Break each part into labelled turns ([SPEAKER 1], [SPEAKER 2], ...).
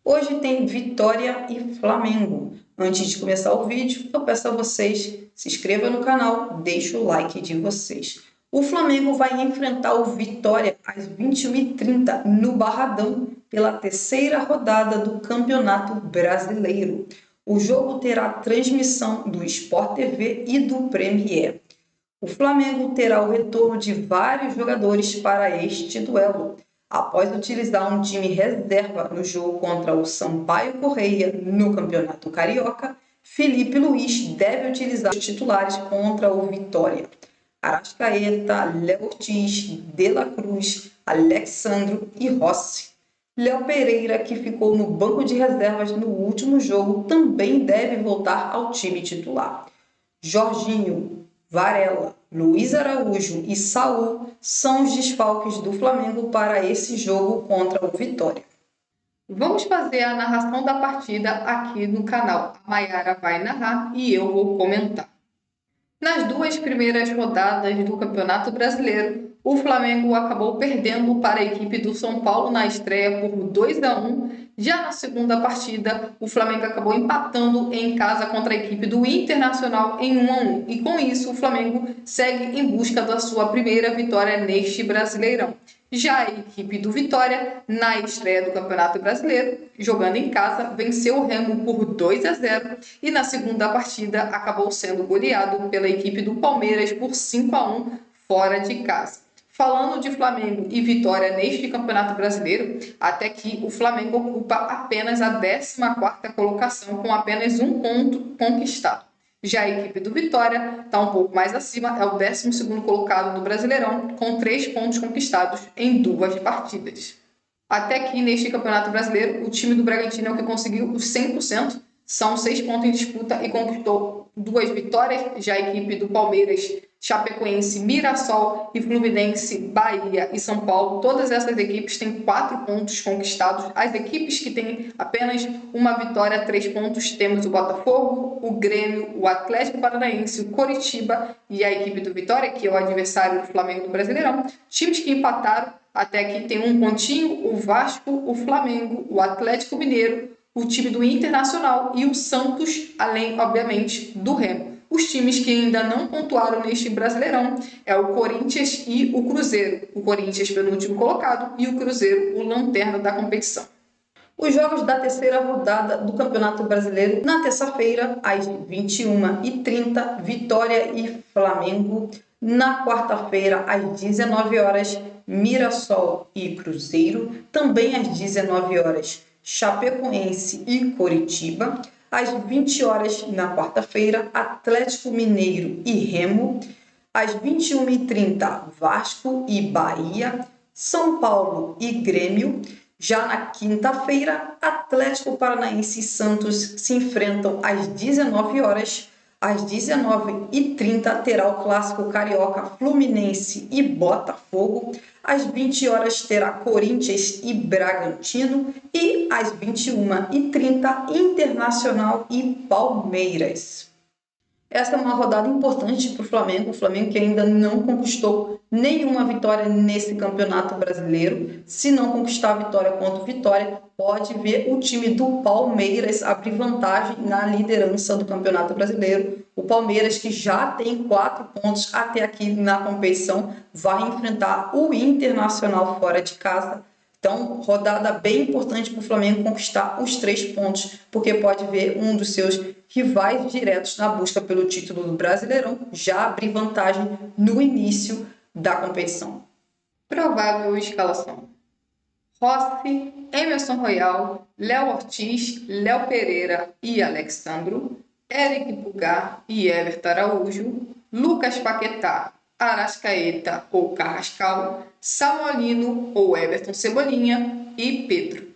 [SPEAKER 1] Hoje tem Vitória e Flamengo. Antes de começar o vídeo, eu peço a vocês, se inscrevam no canal, deixe o like de vocês. O Flamengo vai enfrentar o Vitória às 21h30 no Barradão pela terceira rodada do Campeonato Brasileiro. O jogo terá transmissão do Sport TV e do Premier. O Flamengo terá o retorno de vários jogadores para este duelo. Após utilizar um time reserva no jogo contra o Sampaio Corrêa no Campeonato Carioca, Felipe Luiz deve utilizar os titulares contra o Vitória. Arrascaeta, Léo Ortiz, De La Cruz, Alexandro e Rossi. Léo Pereira, que ficou no banco de reservas no último jogo, também deve voltar ao time titular. Jorginho, Varela, Luiz Araújo e Saul são os desfalques do Flamengo para esse jogo contra o Vitória.
[SPEAKER 2] Vamos fazer a narração da partida aqui no canal. A Mayara vai narrar e eu vou comentar. Nas duas primeiras rodadas do Campeonato Brasileiro, o Flamengo acabou perdendo para a equipe do São Paulo na estreia por 2-1. Já na segunda partida, o Flamengo acabou empatando em casa contra a equipe do Internacional em 1-1. E com isso, o Flamengo segue em busca da sua primeira vitória neste Brasileirão. Já a equipe do Vitória, na estreia do Campeonato Brasileiro, jogando em casa, venceu o Remo por 2-0 e na segunda partida acabou sendo goleado pela equipe do Palmeiras por 5-1 fora de casa. Falando de Flamengo e Vitória neste Campeonato Brasileiro, até que o Flamengo ocupa apenas a 14ª colocação com apenas um ponto conquistado. Já a equipe do Vitória está um pouco mais acima, é o 12º colocado do Brasileirão, com 3 pontos conquistados em 2 partidas. Até que neste Campeonato Brasileiro, o time do Bragantino é o que conseguiu os 100%, são 6 pontos em disputa e conquistou 2 vitórias. Já a equipe do Palmeiras, Chapecoense, Mirassol e Fluminense, Bahia e São Paulo, todas essas equipes têm 4 pontos conquistados. As equipes que têm apenas uma vitória, 3 pontos, temos o Botafogo, o Grêmio, o Atlético Paranaense, o Coritiba e a equipe do Vitória, que é o adversário do Flamengo no Brasileirão. Times que empataram até aqui tem um pontinho: o Vasco, o Flamengo, o Atlético Mineiro, o time do Internacional e o Santos, além, obviamente, do Remo. Os times que ainda não pontuaram neste Brasileirão é o Corinthians e o Cruzeiro. O Corinthians penúltimo colocado e o Cruzeiro o lanterna da competição.
[SPEAKER 1] Os jogos da terceira rodada do Campeonato Brasileiro, na terça-feira, às 21h30, Vitória e Flamengo. Na quarta-feira, às 19h, Mirassol e Cruzeiro. Também às 19h, Chapecoense e Coritiba. Às 20h na quarta-feira, Atlético Mineiro e Remo. Às 21h30, Vasco e Bahia. São Paulo e Grêmio. Já na quinta-feira, Atlético Paranaense e Santos se enfrentam às 19h. Às 19h30 terá o clássico carioca Fluminense e Botafogo. Às 20h terá Corinthians e Bragantino. E às 21h30 Internacional e Palmeiras. Essa é uma rodada importante para o Flamengo que ainda não conquistou nenhuma vitória nesse Campeonato Brasileiro. Se não conquistar a vitória contra o Vitória, pode ver o time do Palmeiras abrir vantagem na liderança do Campeonato Brasileiro. O Palmeiras, que já tem 4 pontos até aqui na competição, vai enfrentar o Internacional fora de casa. Então, rodada bem importante para o Flamengo conquistar os 3 pontos, porque pode ver um dos seus rivais diretos na busca pelo título do Brasileirão já abrir vantagem no início da competição.
[SPEAKER 2] Provável escalação: Rossi, Emerson Royal, Léo Ortiz, Léo Pereira e Alexandro, Eric Pulgar e Everton Araújo, Lucas Paquetá, Arrascaeta ou Carrascal, Samuelino ou Everton Cebolinha e Pedro.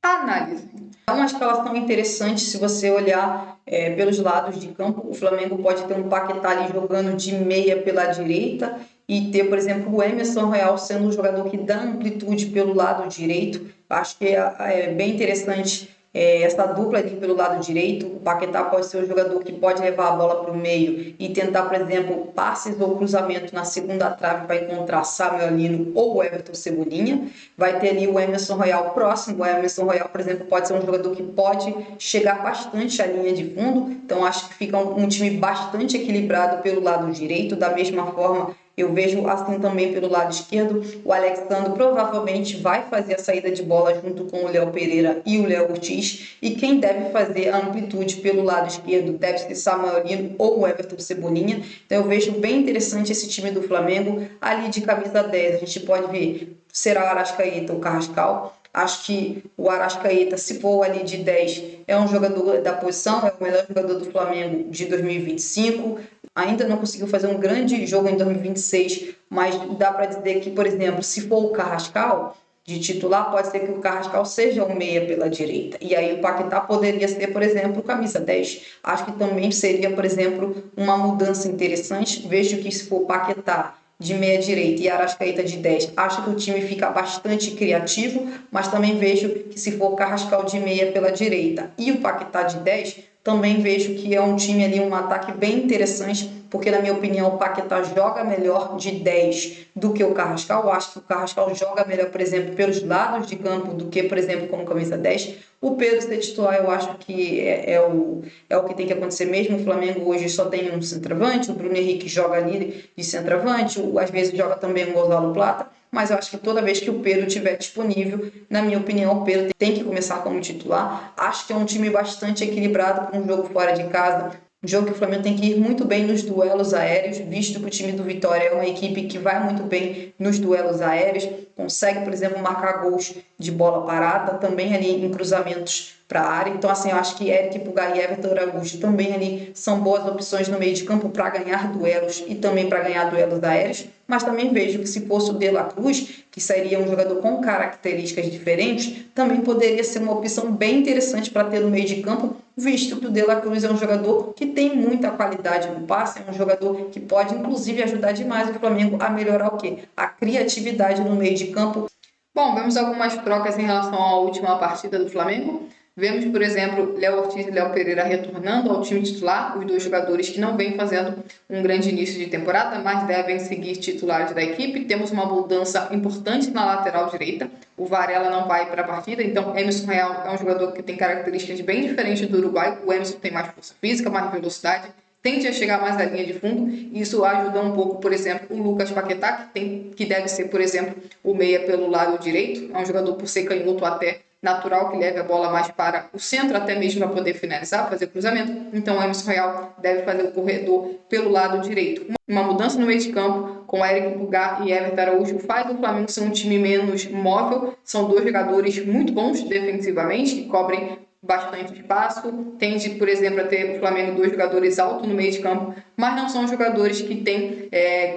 [SPEAKER 2] Análise.
[SPEAKER 1] É uma escalação interessante se você olhar pelos lados de campo. O Flamengo pode ter um Paquetá ali jogando de meia pela direita e ter, por exemplo, o Emerson Royal sendo um jogador que dá amplitude pelo lado direito. Acho que é bem interessante essa dupla ali pelo lado direito. O Paquetá pode ser um jogador que pode levar a bola para o meio e tentar, por exemplo, passes ou cruzamento na segunda trave para encontrar Samuel Lino ou Everton Cebolinha. Vai ter ali o Emerson Royal próximo. O Emerson Royal, por exemplo, pode ser um jogador que pode chegar bastante à linha de fundo. Então acho que fica um time bastante equilibrado pelo lado direito. Da mesma forma, eu vejo assim também pelo lado esquerdo, o Alexandre provavelmente vai fazer a saída de bola junto com o Léo Pereira e o Léo Ortiz, e quem deve fazer a amplitude pelo lado esquerdo deve ser Samuel Lino ou o Everton Cebolinha. Então eu vejo bem interessante esse time do Flamengo. Ali de camisa 10 a gente pode ver, será o Arrascaeta ou o Carrascal. Acho que o Arrascaeta, se for ali de 10, é um jogador da posição, é o melhor jogador do Flamengo de 2025. Ainda não conseguiu fazer um grande jogo em 2026, mas dá para dizer que, por exemplo, se for o Carrascal de titular, pode ser que o Carrascal seja um meia pela direita. E aí o Paquetá poderia ser, por exemplo, camisa 10. Acho que também seria, por exemplo, uma mudança interessante. Vejo que se for o Paquetá de meia direita e Arrascaeta de 10, acho que o time fica bastante criativo, mas também vejo que se for o Carrascal de meia pela direita e o Paquetá de 10, também vejo que é um time ali, um ataque bem interessante, porque na minha opinião o Paquetá joga melhor de 10 do que o Carrascal. Eu acho que o Carrascal joga melhor, por exemplo, pelos lados de campo do que, por exemplo, como camisa 10. O Pedro ser titular, eu acho que é o que tem que acontecer mesmo. O Flamengo hoje só tem um centroavante, o Bruno Henrique joga ali de centroavante, às vezes joga também o Gonzalo Plata, mas eu acho que toda vez que o Pedro estiver disponível, na minha opinião, o Pedro tem que começar como titular. Acho que é um time bastante equilibrado para um jogo fora de casa, um jogo que o Flamengo tem que ir muito bem nos duelos aéreos, visto que o time do Vitória é uma equipe que vai muito bem nos duelos aéreos, consegue, por exemplo, marcar gols de bola parada, também ali em cruzamentos para a área. Então, assim, eu acho que Eric Pulgar e Everton Araújo também ali são boas opções no meio de campo para ganhar duelos e também para ganhar duelos aéreos. Mas também vejo que se fosse o De La Cruz, que seria um jogador com características diferentes, também poderia ser uma opção bem interessante para ter no meio de campo, visto que o De La Cruz é um jogador que tem muita qualidade no passe, é um jogador que pode inclusive ajudar demais o Flamengo a melhorar o quê? A criatividade no meio de campo.
[SPEAKER 2] Bom, vemos algumas trocas em relação à última partida do Flamengo. Vemos, por exemplo, Léo Ortiz e Léo Pereira retornando ao time titular, os dois jogadores que não vêm fazendo um grande início de temporada, mas devem seguir titulares da equipe. Temos uma mudança importante na lateral direita. O Varela não vai para a partida, então Emerson Real é um jogador que tem características bem diferentes do Uruguai. O Emerson tem mais força física, mais velocidade, tende a chegar mais à linha de fundo, e isso ajuda um pouco, por exemplo, o Lucas Paquetá, que deve ser, por exemplo, o meia pelo lado direito. É um jogador, por ser canhoto, até natural que leve a bola mais para o centro, até mesmo para poder finalizar, fazer cruzamento. Então o Emerson Real deve fazer o corredor pelo lado direito. Uma mudança no meio de campo com Eric Pulgar e Everton Araújo faz o Flamengo ser um time menos móvel. São dois jogadores muito bons defensivamente, que cobrem bastante espaço. Tende, por exemplo, a ter o Flamengo dois jogadores altos no meio de campo, mas não são jogadores que têm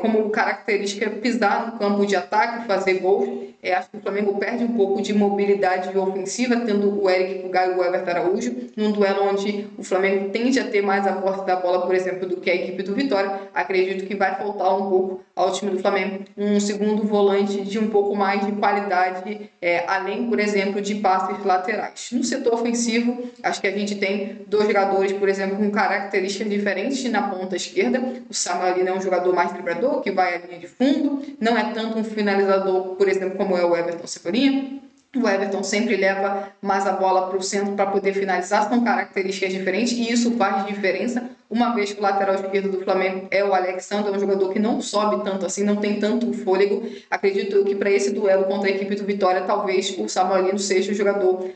[SPEAKER 2] como característica pisar no campo de ataque, fazer gols. Acho que o Flamengo perde um pouco de mobilidade ofensiva, tendo o Eric Pulgar e o Everton Araújo, num duelo onde o Flamengo tende a ter mais a posse da bola, por exemplo, do que a equipe do Vitória. Acredito que vai faltar um pouco ao time do Flamengo um segundo volante de um pouco mais de qualidade, além, por exemplo, de passes laterais. No setor ofensivo, acho que a gente tem dois jogadores, por exemplo, com características diferentes na ponta esquerda. O Samuel Lino é um jogador mais driblador, que vai à linha de fundo, não é tanto um finalizador, por exemplo, como é o Everton Cebolinha. O Everton sempre leva mais a bola para o centro para poder finalizar, são características diferentes e isso faz diferença, uma vez que o lateral esquerdo do Flamengo é o Alexandre, é um jogador que não sobe tanto assim, não tem tanto fôlego. Acredito que para esse duelo contra a equipe do Vitória, talvez o Samuel Lino seja o jogador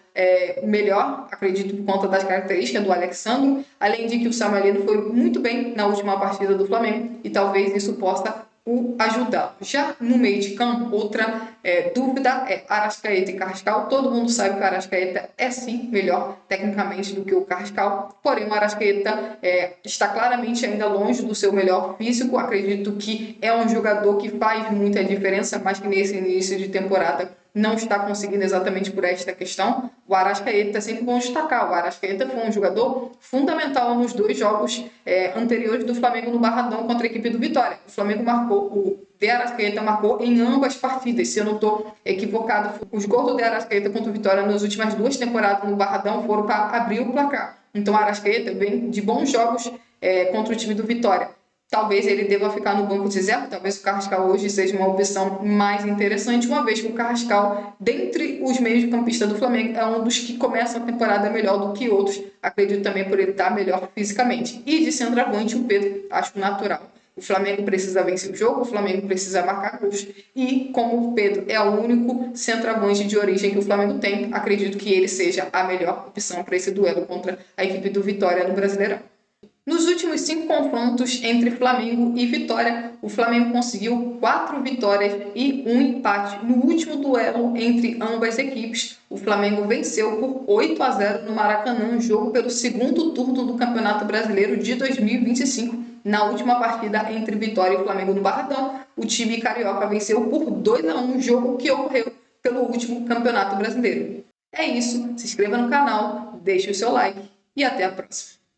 [SPEAKER 2] melhor, acredito por conta das características do Alexandre, além de que o Samuel Lino foi muito bem na última partida do Flamengo e talvez isso possa o ajudar. Já no meio de campo, outra dúvida é Arrascaeta e Carrascal. Todo mundo sabe que o Arrascaeta é sim melhor tecnicamente do que o Carrascal, porém o Arrascaeta está claramente ainda longe do seu melhor físico. Acredito que é um jogador que faz muita diferença, mas que nesse início de temporada não está conseguindo exatamente por esta questão. O Arrascaeta, sempre bom destacar, o Arrascaeta foi um jogador fundamental nos dois jogos anteriores do Flamengo no Barradão contra a equipe do Vitória. O Flamengo marcou, o De Arrascaeta marcou em ambas partidas, se eu não estou equivocado. Os gols do De Arrascaeta contra o Vitória nas últimas 2 temporadas no Barradão foram para abrir o placar. Então, Arrascaeta vem de bons jogos contra o time do Vitória. Talvez ele deva ficar no banco de reserva, talvez o Carrascal hoje seja uma opção mais interessante, uma vez que o Carrascal, dentre os meios-campistas do Flamengo, é um dos que começa a temporada melhor do que outros. Acredito também por ele estar melhor fisicamente. E de centroavante, o Pedro, acho natural. O Flamengo precisa vencer o jogo, o Flamengo precisa marcar gols. E como o Pedro é o único centroavante de origem que o Flamengo tem, acredito que ele seja a melhor opção para esse duelo contra a equipe do Vitória no Brasileirão. Nos últimos 5 confrontos entre Flamengo e Vitória, o Flamengo conseguiu 4 vitórias e 1 empate. No último duelo entre ambas equipes, o Flamengo venceu por 8-0 no Maracanã, jogo pelo segundo turno do Campeonato Brasileiro de 2025. Na última partida entre Vitória e Flamengo no Barradão, o time carioca venceu por 2-1, jogo que ocorreu pelo último Campeonato Brasileiro. É isso, se inscreva no canal, deixe o seu like e até a próxima.